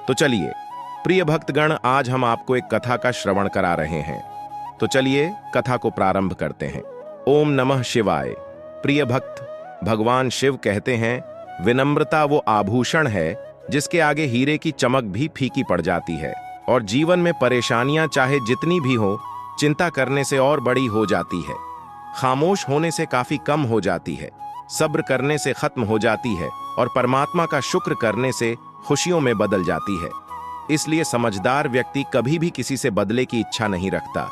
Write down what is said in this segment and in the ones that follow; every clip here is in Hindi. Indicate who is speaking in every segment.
Speaker 1: तो चलिए प्रिय भक्तगण, आज हम आपको एक कथा का श्रवण करा रहे हैं। तो चलिए कथा को प्रारंभ करते हैं। ओम नमः शिवाय। प्रिय भक्त, भगवान शिव कहते हैं, विनम्रता वो आभूषण है जिसके आगे हीरे की चमक भी फीकी पड़ जाती है, और जीवन में परेशानियां चाहे जितनी भी हो, चिंता करने से और बड़ी हो जाती है, खामोश होने से काफी कम हो जाती है, सब्र करने से खत्म हो जाती है, और परमात्मा का शुक्र करने से खुशियों में बदल जाती है। इसलिए समझदार व्यक्ति कभी भी किसी से बदले की इच्छा नहीं रखता,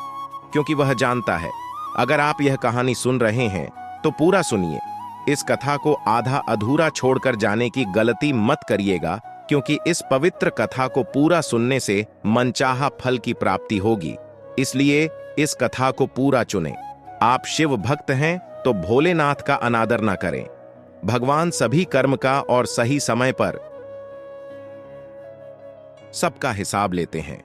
Speaker 1: क्योंकि वह जानता है अगर आप यह कहानी सुन रहे हैं तो पूरा सुनिए। इस कथा को आधा अधूरा छोड़कर जाने की गलती मत करिएगा, क्योंकि इस पवित्र कथा को पूरा सुनने से मनचाहा फल की प्राप्ति होगी। इसलिए इस कथा को पूरा चुनें। आप शिव भक्त हैं तो भोलेनाथ का अनादर ना करें। भगवान सभी कर्म का और सही समय पर सबका हिसाब लेते हैं।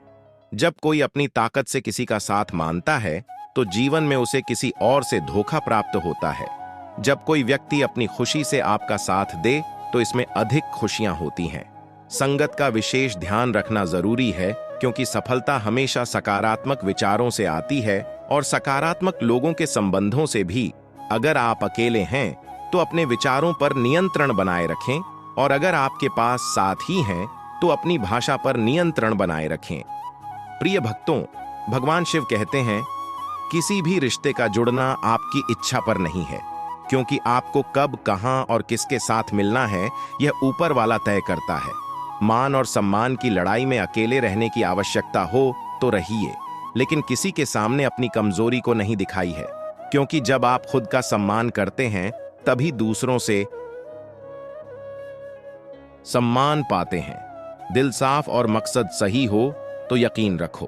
Speaker 1: जब कोई अपनी ताकत से किसी का साथ मानता है तो जीवन में उसे किसी और से धोखा प्राप्त होता है। जब कोई व्यक्ति अपनी खुशी से आपका साथ दे तो इसमें अधिक खुशियां होती हैं। संगत का विशेष ध्यान रखना जरूरी है, क्योंकि सफलता हमेशा सकारात्मक विचारों से आती है और सकारात्मक लोगों के संबंधों से भी। अगर आप अकेले हैं तो अपने विचारों पर नियंत्रण बनाए रखें, और अगर आपके पास साथी हैं तो अपनी भाषा पर नियंत्रण बनाए रखें। प्रिय भक्तों, भगवान शिव कहते हैं, किसी भी रिश्ते का जुड़ना आपकी इच्छा पर नहीं है, क्योंकि आपको कब, कहां और किसके साथ मिलना है यह ऊपर वाला तय करता है। मान और सम्मान की लड़ाई में अकेले रहने की आवश्यकता हो तो रहिए, लेकिन किसी के सामने अपनी कमजोरी को नहीं दिखाई है, क्योंकि जब आप खुद का सम्मान करते हैं तभी दूसरों से सम्मान पाते हैं। दिल साफ और मकसद सही हो तो यकीन रखो,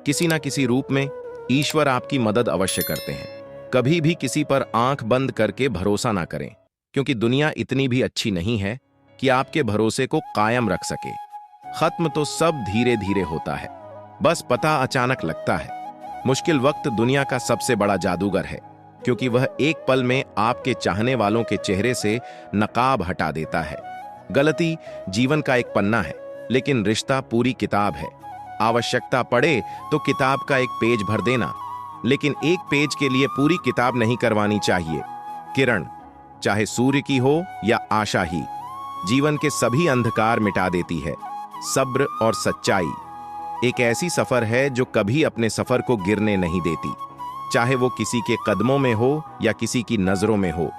Speaker 1: किसी ना किसी रूप में ईश्वर आपकी मदद अवश्य करते हैं। कभी भी किसी पर आंख बंद करके भरोसा ना करें, क्योंकि दुनिया इतनी भी अच्छी नहीं है कि आपके भरोसे को कायम रख सके। खत्म तो सब धीरे धीरे होता है, बस पता अचानक लगता है। मुश्किल वक्त दुनिया का सबसे बड़ा जादूगर है, क्योंकि वह एक पल में आपके चाहने वालों के चेहरे से नकाब हटा देता है। गलती जीवन का एक पन्ना है, लेकिन रिश्ता पूरी किताब है। आवश्यकता पड़े तो किताब का एक पेज भर देना, लेकिन एक पेज के लिए पूरी किताब नहीं करवानी चाहिए। किरण, चाहे सूर्य की हो या आशा ही, जीवन के सभी अंधकार मिटा देती है। सब्र और सच्चाई एक ऐसी सफर है जो कभी अपने सफर को गिरने नहीं देती, चाहे वो किसी के कदमों में हो या किसी की नजरों में हो।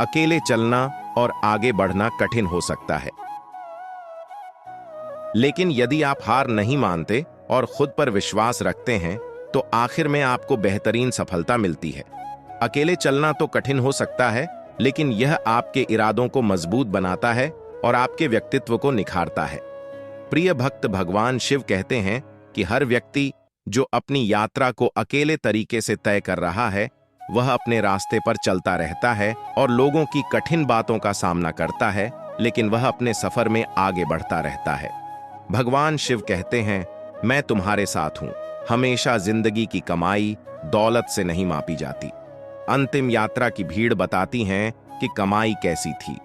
Speaker 1: अकेले चलना और आगे बढ़ना कठिन हो सकता है, लेकिन यदि आप हार नहीं मानते और खुद पर विश्वास रखते हैं तो आखिर में आपको बेहतरीन सफलता मिलती है। अकेले चलना तो कठिन हो सकता है, लेकिन यह आपके इरादों को मजबूत बनाता है और आपके व्यक्तित्व को निखारता है। प्रिय भक्त, भगवान शिव कहते हैं कि हर व्यक्ति जो अपनी यात्रा को अकेले तरीके से तय कर रहा है, वह अपने रास्ते पर चलता रहता है और लोगों की कठिन बातों का सामना करता है, लेकिन वह अपने सफर में आगे बढ़ता रहता है। भगवान शिव कहते हैं, मैं तुम्हारे साथ हूं। हमेशा जिंदगी की कमाई दौलत से नहीं मापी जाती। अंतिम यात्रा की भीड़ बताती हैं कि कमाई कैसी थी।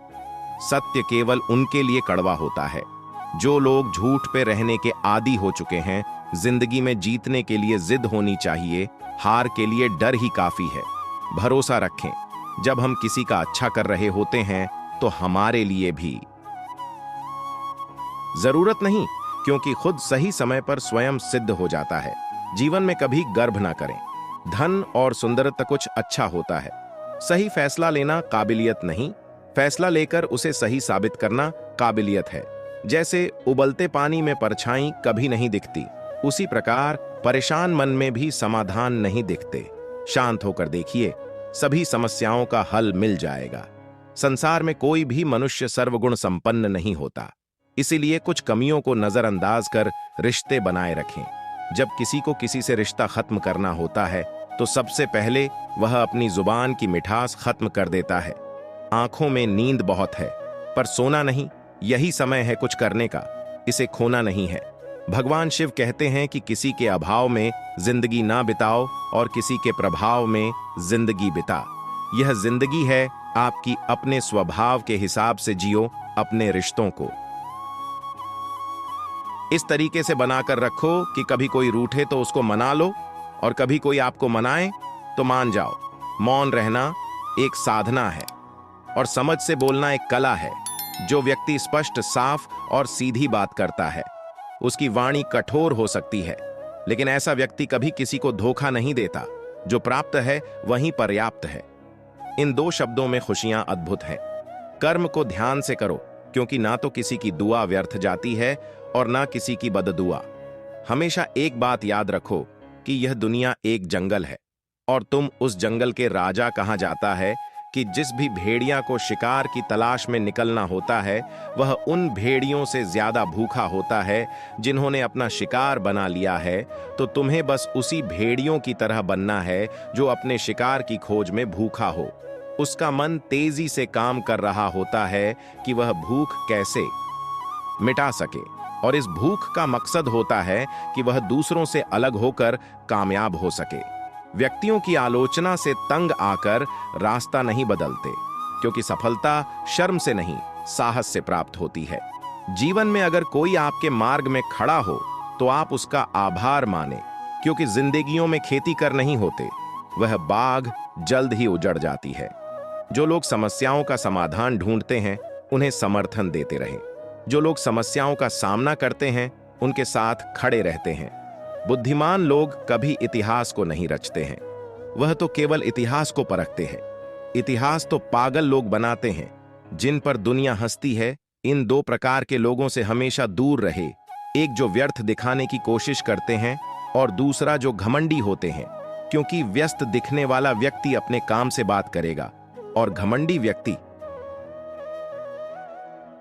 Speaker 1: सत्य केवल उनके लिए कड़वा होता है जो लोग झूठ पे रहने के आदी हो चुके हैं। जिंदगी में जीतने के लिए जिद होनी चाहिए, हार के लिए डर ही काफी है। भरोसा रखें, जब हम किसी का अच्छा कर रहे होते हैं तो हमारे लिए भी जरूरत नहीं, क्योंकि खुद सही समय पर स्वयं सिद्ध हो जाता है। जीवन में कभी गर्व ना करें। धन और सुंदरता कुछ अच्छा होता है, सही फैसला लेना काबिलियत नहीं, फैसला लेकर उसे सही साबित करना काबिलियत है। जैसे उबलते पानी में परछाई कभी नहीं दिखती, उसी प्रकार परेशान मन में भी समाधान नहीं दिखते। शांत होकर देखिए, सभी समस्याओं का हल मिल जाएगा। संसार में कोई भी मनुष्य सर्वगुण संपन्न नहीं होता, इसीलिए कुछ कमियों को नजरअंदाज कर रिश्ते बनाए रखें। जब किसी को किसी से रिश्ता खत्म करना होता है तो सबसे पहले वह अपनी जुबान की मिठास खत्म कर देता है। आंखों में नींद बहुत है, पर सोना नहीं। यही समय है कुछ करने का, इसे खोना नहीं है। भगवान शिव कहते हैं कि किसी के अभाव में जिंदगी ना बिताओ और किसी के प्रभाव में जिंदगी बिता। यह जिंदगी है, आपकी अपने स्वभाव के हिसाब से जियो अपने रिश्तों को। इस तरीके से बनाकर रखो कि कभी कोई रूठे तो उसको मना लो और कभी कोई आपको मनाए तो मान जाओ। मौन रहना एक साधना है और समझ से बोलना एक कला है। जो व्यक्ति स्पष्ट, साफ और सीधी बात करता है, उसकी वाणी कठोर हो सकती है, लेकिन ऐसा व्यक्ति कभी किसी को धोखा नहीं देता। जो प्राप्त है वही पर्याप्त है। इन दो शब्दों में खुशियां अद्भुत हैं। कर्म को ध्यान से करो, क्योंकि ना तो किसी की दुआ व्यर्थ जाती है और ना किसी की बददुआ। हमेशा एक बात याद रखो कि यह दुनिया एक जंगल है और तुम उस जंगल के राजा। कहा जाता है कि जिस भी भेड़िया को शिकार की तलाश में निकलना होता है, वह उन भेड़ियों से ज्यादा भूखा होता है जिन्होंने अपना शिकार बना लिया है। तो तुम्हें बस उसी भेड़ियों की तरह बनना है जो अपने शिकार की खोज में भूखा हो। उसका मन तेजी से काम कर रहा होता है कि वह भूख कैसे मिटा सके, और इस भूख का मकसद होता है कि वह दूसरों से अलग होकर कामयाब हो सके। व्यक्तियों की आलोचना से तंग आकर रास्ता नहीं बदलते, क्योंकि सफलता शर्म से नहीं, साहस से प्राप्त होती है। जीवन में अगर कोई आपके मार्ग में खड़ा हो तो आप उसका आभार माने, क्योंकि जिंदगियों में खेती कर नहीं होते, वह बाग जल्द ही उजड़ जाती है। जो लोग समस्याओं का समाधान ढूंढते हैं, उन्हें समर्थन देते रहें। जो लोग समस्याओं का सामना करते हैं, उनके साथ खड़े रहते हैं। बुद्धिमान लोग कभी इतिहास को नहीं रचते हैं, वह तो केवल इतिहास को परखते हैं। इतिहास तो पागल लोग बनाते हैं, जिन पर दुनिया हंसती है। इन दो प्रकार के लोगों से हमेशा दूर रहे। एक जो व्यर्थ दिखाने की कोशिश करते हैं और दूसरा जो घमंडी होते हैं, क्योंकि व्यस्त दिखने वाला व्यक्ति अपने काम से बात करेगा और घमंडी व्यक्ति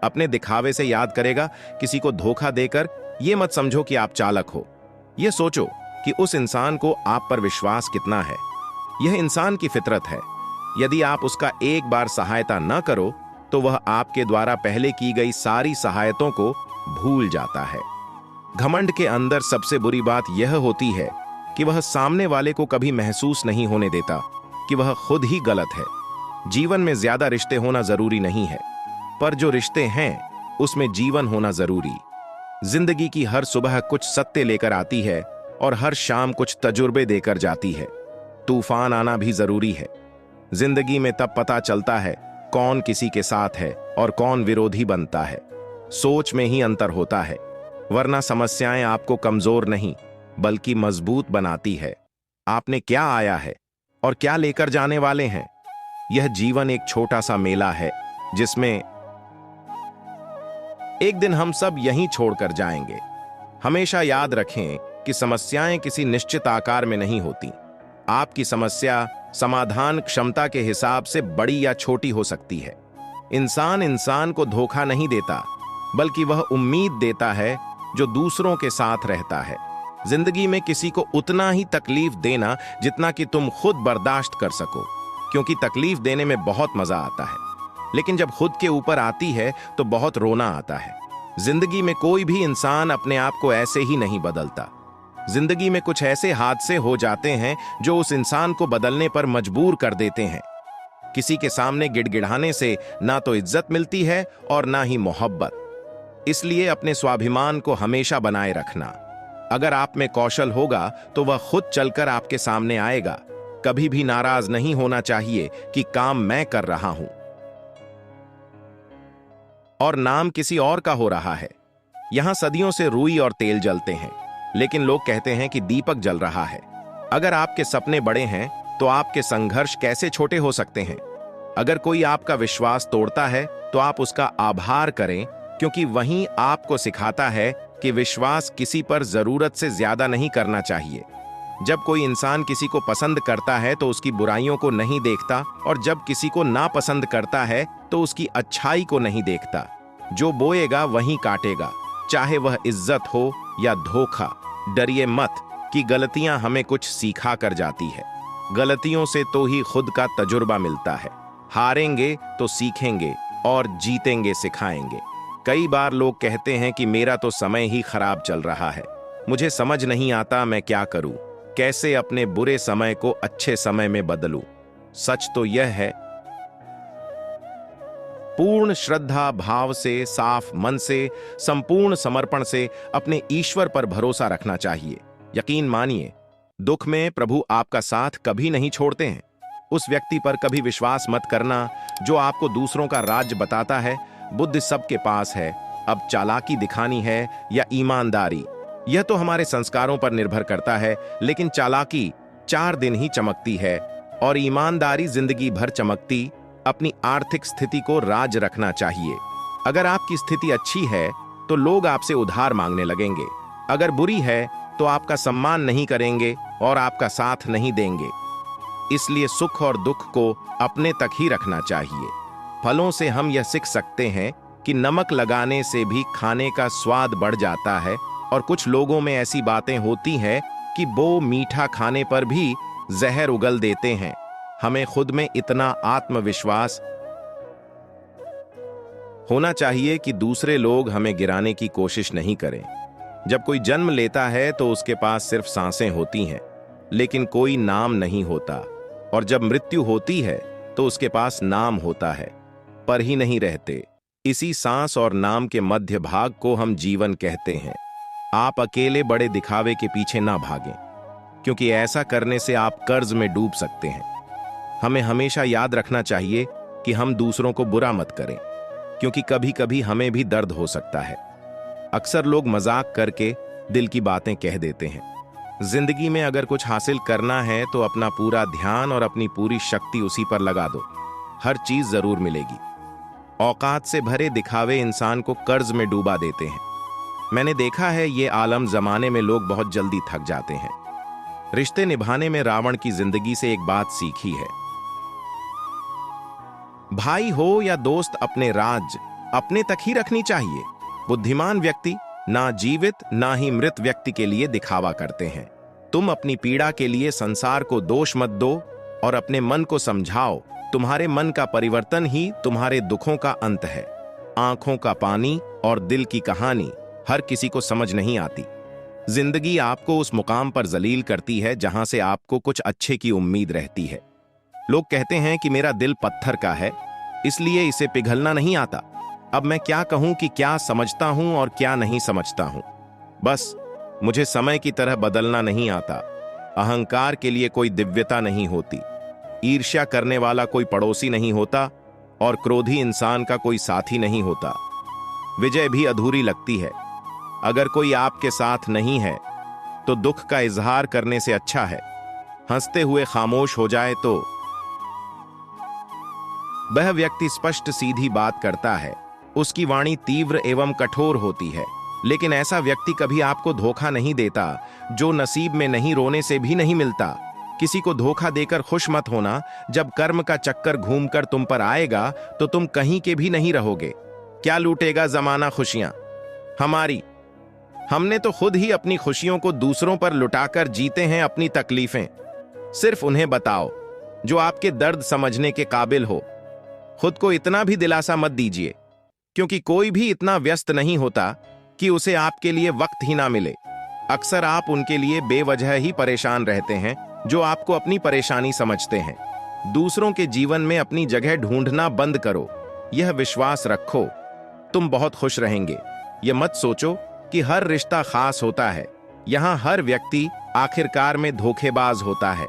Speaker 1: अपने दिखावे से याद करेगा। किसी को धोखा देकर यह मत समझो कि आप चालाक हो, यह सोचो कि उस इंसान को आप पर विश्वास कितना है। यह इंसान की फितरत है। यदि आप उसका एक बार सहायता न करो तो वह आपके द्वारा पहले की गई सारी सहायतों को भूल जाता है। घमंड के अंदर सबसे बुरी बात यह होती है कि वह सामने वाले को कभी महसूस नहीं होने देता कि वह खुद ही गलत है। जीवन में ज्यादा रिश्ते होना जरूरी नहीं है, पर जो रिश्ते हैं उसमें जीवन होना जरूरी। जिंदगी की हर सुबह कुछ सत्य लेकर आती है और हर शाम कुछ तजुर्बे देकर जाती है। तूफान आना भी जरूरी है। जिंदगी में तब पता चलता है कौन किसी के साथ है और कौन विरोधी बनता है। सोच में ही अंतर होता है, वरना समस्याएं आपको कमजोर नहीं बल्कि मजबूत बनाती है। आपने क्या आया है और क्या लेकर जाने वाले हैं। यह जीवन एक छोटा सा मेला है जिसमें एक दिन हम सब यहीं छोड़कर जाएंगे। हमेशा याद रखें कि समस्याएं किसी निश्चित आकार में नहीं होती। आपकी समस्या समाधान क्षमता के हिसाब से बड़ी या छोटी हो सकती है। इंसान इंसान को धोखा नहीं देता, बल्कि वह उम्मीद देता है जो दूसरों के साथ रहता है। जिंदगी में किसी को उतना ही तकलीफ देना जितना कि तुम खुद बर्दाश्त कर सको, क्योंकि तकलीफ देने में बहुत मजा आता है, लेकिन जब खुद के ऊपर आती है तो बहुत रोना आता है। जिंदगी में कोई भी इंसान अपने आप को ऐसे ही नहीं बदलता। जिंदगी में कुछ ऐसे हादसे हो जाते हैं जो उस इंसान को बदलने पर मजबूर कर देते हैं। किसी के सामने गिड़गिड़ाने से ना तो इज्जत मिलती है और ना ही मोहब्बत। इसलिए अपने स्वाभिमान को हमेशा बनाए रखना। अगर आप में कौशल होगा तो वह खुद चलकर आपके सामने आएगा। कभी भी नाराज नहीं होना चाहिए कि काम मैं कर रहा हूं और नाम किसी और का हो रहा है। यहां सदियों से रुई और तेल जलते हैं, लेकिन लोग कहते हैं कि दीपक जल रहा है। अगर आपके सपने बड़े हैं तो आपके संघर्ष कैसे छोटे हो सकते हैं। अगर कोई आपका विश्वास तोड़ता है तो आप उसका आभार करें, क्योंकि वहीं आपको सिखाता है कि विश्वास किसी पर जरूरत से ज्यादा नहीं करना चाहिए। जब कोई इंसान किसी को पसंद करता है तो उसकी बुराइयों को नहीं देखता, और जब किसी को नापसंद करता है तो उसकी अच्छाई को नहीं देखता। जो बोएगा वहीं काटेगा, चाहे वह इज्जत हो या धोखा। डरिए मत कि गलतियां हमें कुछ सिखा कर जाती है। गलतियों से तो ही खुद का तजुर्बा मिलता है। हारेंगे तो सीखेंगे और जीतेंगे सिखाएंगे। कई बार लोग कहते हैं कि मेरा तो समय ही खराब चल रहा है, मुझे समझ नहीं आता मैं क्या करूं, कैसे अपने बुरे समय को अच्छे समय में बदलूं। सच तो यह है पूर्ण श्रद्धा भाव से, साफ मन से, संपूर्ण समर्पण से अपने ईश्वर पर भरोसा रखना चाहिए। यकीन मानिए, दुख में प्रभु आपका साथ कभी नहीं छोड़ते हैं। उस व्यक्ति पर कभी विश्वास मत करना जो आपको दूसरों का राज्य बताता है बुद्धि सबके पास है, अब चालाकी दिखानी है या ईमानदारी, यह तो हमारे संस्कारों पर निर्भर करता है। लेकिन चालाकी 4 दिन ही चमकती है और ईमानदारी जिंदगी भर चमकती। अपनी आर्थिक स्थिति को राज रखना चाहिए। अगर आपकी स्थिति अच्छी है तो लोग आपसे उधार मांगने लगेंगे, अगर बुरी है तो आपका सम्मान नहीं करेंगे और आपका साथ नहीं देंगे। इसलिए सुख और दुख को अपने तक ही रखना चाहिए। फलों से हम यह सीख सकते हैं कि नमक लगाने से भी खाने का स्वाद बढ़ जाता है, और कुछ लोगों में ऐसी बातें होती हैं कि वो मीठा खाने पर भी जहर उगल देते हैं। हमें खुद में इतना आत्मविश्वास होना चाहिए कि दूसरे लोग हमें गिराने की कोशिश नहीं करें। जब कोई जन्म लेता है तो उसके पास सिर्फ सांसें होती हैं, लेकिन कोई नाम नहीं होता, और जब मृत्यु होती है तो उसके पास नाम होता है, पर ही नहीं रहते। इसी सांस और नाम के मध्य भाग को हम जीवन कहते हैं। आप अकेले बड़े दिखावे के पीछे ना भागें, क्योंकि ऐसा करने से आप कर्ज में डूब सकते हैं। हमें हमेशा याद रखना चाहिए कि हम दूसरों को बुरा मत करें, क्योंकि कभी कभी हमें भी दर्द हो सकता है। अक्सर लोग मजाक करके दिल की बातें कह देते हैं। जिंदगी में अगर कुछ हासिल करना है तो अपना पूरा ध्यान और अपनी पूरी शक्ति उसी पर लगा दो, हर चीज जरूर मिलेगी। औकात से भरे दिखावे इंसान को कर्ज में डूबा देते हैं। मैंने देखा है ये आलम जमाने में लोग बहुत जल्दी थक जाते हैं। रिश्ते निभाने में रावण की जिंदगी से एक बात सीखी है, भाई हो या दोस्त, अपने राज अपने तक ही रखनी चाहिए। बुद्धिमान व्यक्ति ना जीवित ना ही मृत व्यक्ति के लिए दिखावा करते हैं। तुम अपनी पीड़ा के लिए संसार को दोष मत दो और अपने मन को समझाओ। तुम्हारे मन का परिवर्तन ही तुम्हारे दुखों का अंत है। आंखों का पानी और दिल की कहानी हर किसी को समझ नहीं आती। जिंदगी आपको उस मुकाम पर जलील करती है जहां से आपको कुछ अच्छे की उम्मीद रहती है। लोग कहते हैं कि मेरा दिल पत्थर का है, इसलिए इसे पिघलना नहीं आता। अब मैं क्या कहूं कि क्या समझता हूं और क्या नहीं समझता हूं। बस मुझे समय की तरह बदलना नहीं आता। अहंकार के लिए कोई दिव्यता नहीं होती, ईर्ष्या करने वाला कोई पड़ोसी नहीं होता, और क्रोधी इंसान का कोई साथी नहीं होता। विजय भी अधूरी लगती है। अगर कोई आपके साथ नहीं है तो दुख का इजहार करने से अच्छा है हंसते हुए खामोश हो जाए। तो वह व्यक्ति स्पष्ट सीधी बात करता है, उसकी वाणी तीव्र एवं कठोर होती है, लेकिन ऐसा व्यक्ति कभी आपको धोखा नहीं देता। जो नसीब में नहीं रोने से भी नहीं मिलता। किसी को धोखा देकर खुश मत होना। जब कर्म का चक्कर घूमकर तुम पर आएगा तो तुम कहीं के भी नहीं रहोगे। क्या लूटेगा जमाना खुशियां हमारी? हमने तो खुद ही अपनी खुशियों को दूसरों पर लुटाकर जीते हैं अपनी तकलीफें। सिर्फ उन्हें बताओ जो आपके दर्द समझने के काबिल हो। खुद को इतना भी दिलासा मत दीजिए, क्योंकि कोई भी इतना व्यस्त नहीं होता कि उसे आपके लिए वक्त ही ना मिले। अक्सर आप उनके लिए बेवजह ही परेशान रहते हैं जो आपको अपनी परेशानी समझते हैं। दूसरों के जीवन में अपनी जगह ढूंढना बंद करो। यह विश्वास रखो तुम बहुत खुश रहेंगे। यह मत सोचो कि हर रिश्ता खास होता है। यहां हर व्यक्ति आखिरकार में धोखेबाज होता है।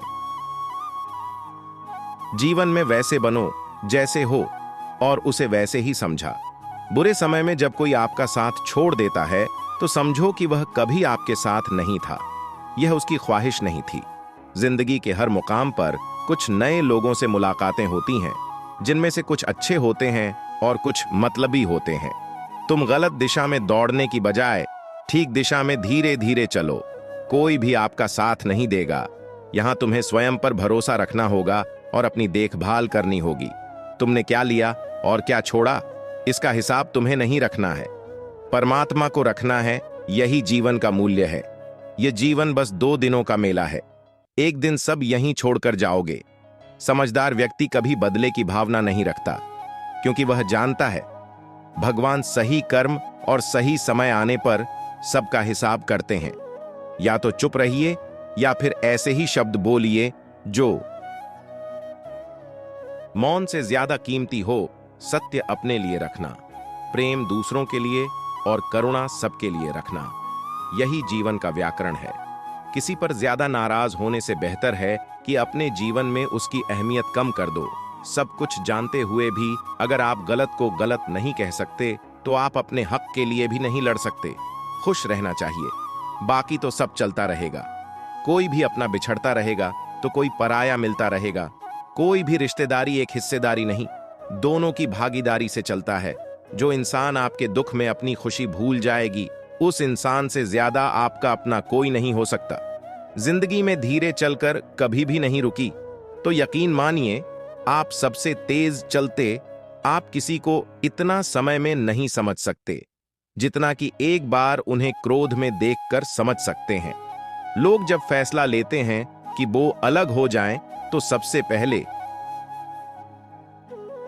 Speaker 1: जीवन में वैसे बनो जैसे हो और उसे वैसे ही समझा। बुरे समय में जब कोई आपका साथ छोड़ देता है तो समझो कि वह कभी आपके साथ नहीं था, यह उसकी ख्वाहिश नहीं थी। जिंदगी के हर मुकाम पर कुछ नए लोगों से मुलाकातें होती हैं, जिनमें से कुछ अच्छे होते हैं और कुछ मतलबी होते हैं। तुम गलत दिशा में दौड़ने की बजाय ठीक दिशा में धीरे धीरे चलो। कोई भी आपका साथ नहीं देगा। यहां तुम्हें स्वयं पर भरोसा रखना होगा और अपनी देखभाल करनी होगी। तुमने क्या लिया और क्या छोड़ा, इसका हिसाब तुम्हें नहीं रखना है, परमात्मा को रखना है। यही जीवन का मूल्य है। यह जीवन बस 2 दिनों का मेला है। एक दिन सब यहीं छोड़कर जाओगे। समझदार व्यक्ति कभी बदले की भावना नहीं रखता, क्योंकि वह जानता है भगवान सही कर्म और सही समय आने पर सबका हिसाब करते हैं। या तो चुप रहिए या फिर ऐसे ही शब्द बोलिए जो मौन से ज्यादा कीमती हो सत्य अपने लिए रखना, प्रेम दूसरों के लिए और करुणा सबके लिए रखना, यही जीवन का व्याकरण है। किसी पर ज्यादा नाराज होने से बेहतर है कि अपने जीवन में उसकी अहमियत कम कर दो। सब कुछ जानते हुए भी अगर आप गलत को गलत नहीं कह सकते तो आप अपने हक के लिए भी नहीं लड़ सकते। खुश रहना चाहिए, बाकी तो सब चलता रहेगा। कोई भी अपना बिछड़ता रहेगा तो कोई पराया मिलता रहेगा। कोई भी रिश्तेदारी एक हिस्सेदारी नहीं, दोनों की भागीदारी से चलता है। जो इंसान आपके दुख में अपनी खुशी भूल जाएगी, उस इंसान से ज्यादा आपका अपना कोई नहीं हो सकता। जिंदगी में धीरे चलकर कभी भी नहीं रुकी, तो यकीन मानिए आप सबसे तेज चलते आप किसी को इतना समय में नहीं समझ सकते जितना कि एक बार उन्हें क्रोध में देखकर समझ सकते हैं। लोग जब फैसला लेते हैं कि वो अलग हो जाएं, तो सबसे पहले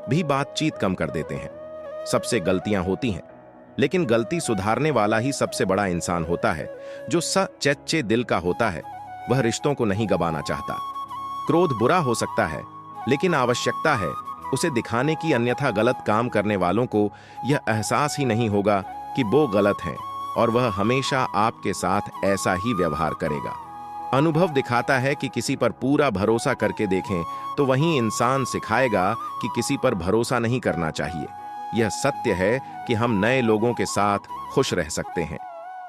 Speaker 1: भी बातचीत कम कर देते हैं। सबसे गलतियां होती हैं, लेकिन गलती सुधारने वाला ही सबसे बड़ा इंसान होता है। जो सच्चे दिल का होता है वह रिश्तों को नहीं गंवाना चाहता। क्रोध बुरा हो सकता है, लेकिन आवश्यकता है उसे दिखाने की, अन्यथा गलत काम करने वालों को यह एहसास ही नहीं होगा कि वो गलत हैं और वह हमेशा आपके साथ ऐसा ही व्यवहार करेगा। अनुभव दिखाता है कि किसी पर पूरा भरोसा करके देखें तो वही इंसान सिखाएगा कि किसी पर भरोसा नहीं करना चाहिए। यह सत्य है कि हम नए लोगों के साथ खुश रह सकते हैं,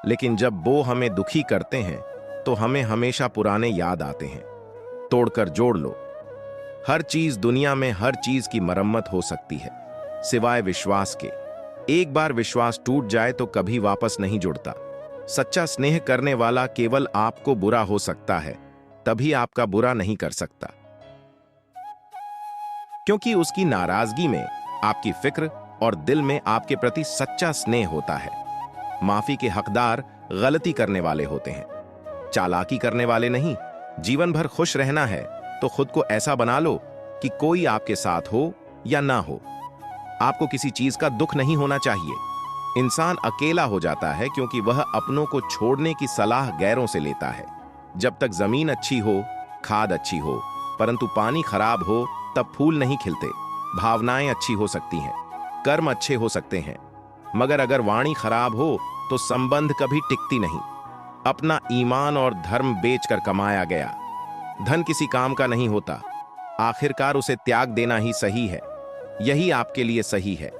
Speaker 1: लेकिन जब वो हमें दुखी करते हैं तो हमें हमेशा पुराने याद आते हैं। तोड़कर जोड़ लो। हर चीज दुनिया में, हर चीज की मरम्मत हो सकती है सिवाय विश्वास के। एक बार विश्वास टूट जाए तो कभी वापस नहीं जुड़ता। सच्चा स्नेह करने वाला केवल आपको बुरा हो सकता है, तभी आपका बुरा नहीं कर सकता, क्योंकि उसकी नाराजगी में आपकी फिक्र और दिल में आपके प्रति सच्चा स्नेह होता है। माफी के हकदार गलती करने वाले होते हैं, चालाकी करने वाले नहीं। जीवन भर खुश रहना है तो खुद को ऐसा बना लो कि कोई आपके साथ हो या ना हो, आपको किसी चीज का दुख नहीं होना चाहिए। इंसान अकेला हो जाता है क्योंकि वह अपनों को छोड़ने की सलाह गैरों से लेता है। जब तक जमीन अच्छी हो, खाद अच्छी हो, परंतु पानी खराब हो तब फूल नहीं खिलते। भावनाएं अच्छी हो सकती हैं, कर्म अच्छे हो सकते हैं, मगर अगर वाणी खराब हो तो संबंध कभी टिकती नहीं। अपना ईमान और धर्म बेचकर कमाया गया धन किसी काम का नहीं होता। आखिरकार उसे त्याग देना ही सही है। यही आपके लिए सही है।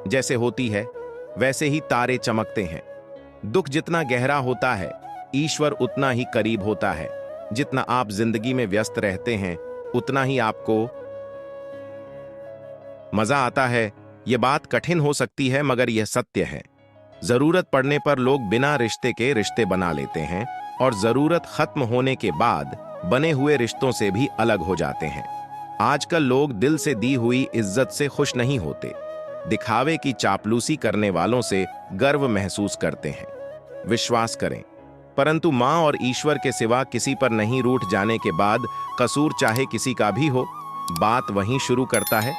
Speaker 1: जैसे होती है वैसे ही तारे चमकते हैं। दुख जितना गहरा होता है, ईश्वर उतना ही करीब होता है। जितना आप जिंदगी में व्यस्त रहते हैं, उतना ही आपको मजा आता है। यह बात कठिन हो सकती है, मगर यह सत्य है। जरूरत पड़ने पर लोग बिना रिश्ते के रिश्ते बना लेते हैं और जरूरत खत्म होने के बाद बने हुए रिश्तों से भी अलग हो जाते हैं। आजकल लोग दिल से दी हुई इज्जत से खुश नहीं होते, दिखावे की चापलूसी करने वालों से गर्व महसूस करते हैं। विश्वास करें, परंतु मां और ईश्वर के सिवा किसी पर नहीं रूठ जाने के बाद कसूर चाहे किसी का भी हो, बात वहीं शुरू करता है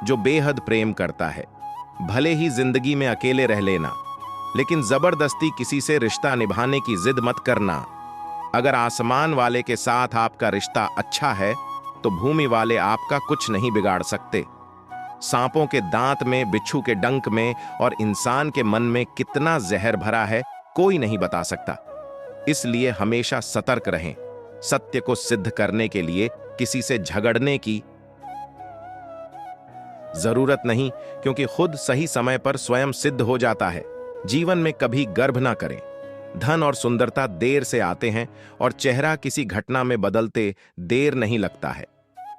Speaker 1: जो बेहद प्रेम करता है। भले ही जिंदगी में अकेले रह लेना, लेकिन जबरदस्ती किसी से रिश्ता निभाने की जिद मत करना। अगर आसमान वाले के साथ आपका रिश्ता अच्छा है तो भूमि वाले आपका कुछ नहीं बिगाड़ सकते। सांपों के दांत में, बिच्छू के डंक में और इंसान के मन में कितना जहर भरा है, कोई नहीं बता सकता। इसलिए हमेशा सतर्क रहें। सत्य को सिद्ध करने के लिए किसी से झगड़ने की जरूरत नहीं, क्योंकि खुद सही समय पर स्वयं सिद्ध हो जाता है। जीवन में कभी गर्व ना करें। धन और सुंदरता देर से आते हैं और चेहरा किसी घटना में बदलते देर नहीं लगता है।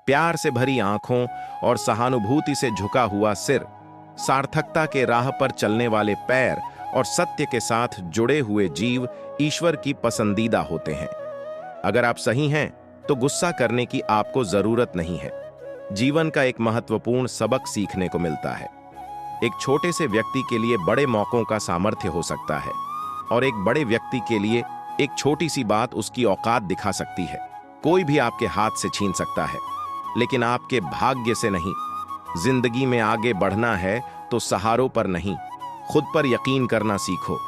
Speaker 1: प्यार से भरी आंखों और सहानुभूति से झुका हुआ सिर, सार्थकता के राह पर चलने वाले पैर और सत्य के साथ जुड़े हुए जीव ईश्वर की पसंदीदा होते हैं। अगर आप सही हैं तो गुस्सा करने की आपको जरूरत नहीं है। जीवन का एक महत्वपूर्ण सबक सीखने को मिलता है। एक छोटे से व्यक्ति के लिए बड़े मौकों का सामर्थ्य हो सकता है और एक बड़े व्यक्ति के लिए एक छोटी सी बात उसकी औकात दिखा सकती है। कोई भी आपके हाथ से छीन सकता है, लेकिन आपके भाग्य से नहीं। जिंदगी में आगे बढ़ना है तो सहारों पर नहीं, खुद पर यकीन करना सीखो।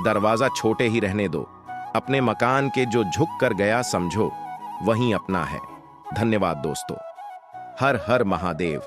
Speaker 1: दरवाजा छोटे ही रहने दो। अपने मकान के जो झुक कर गया समझो वहीं अपना है। धन्यवाद दोस्तों। हर हर महादेव।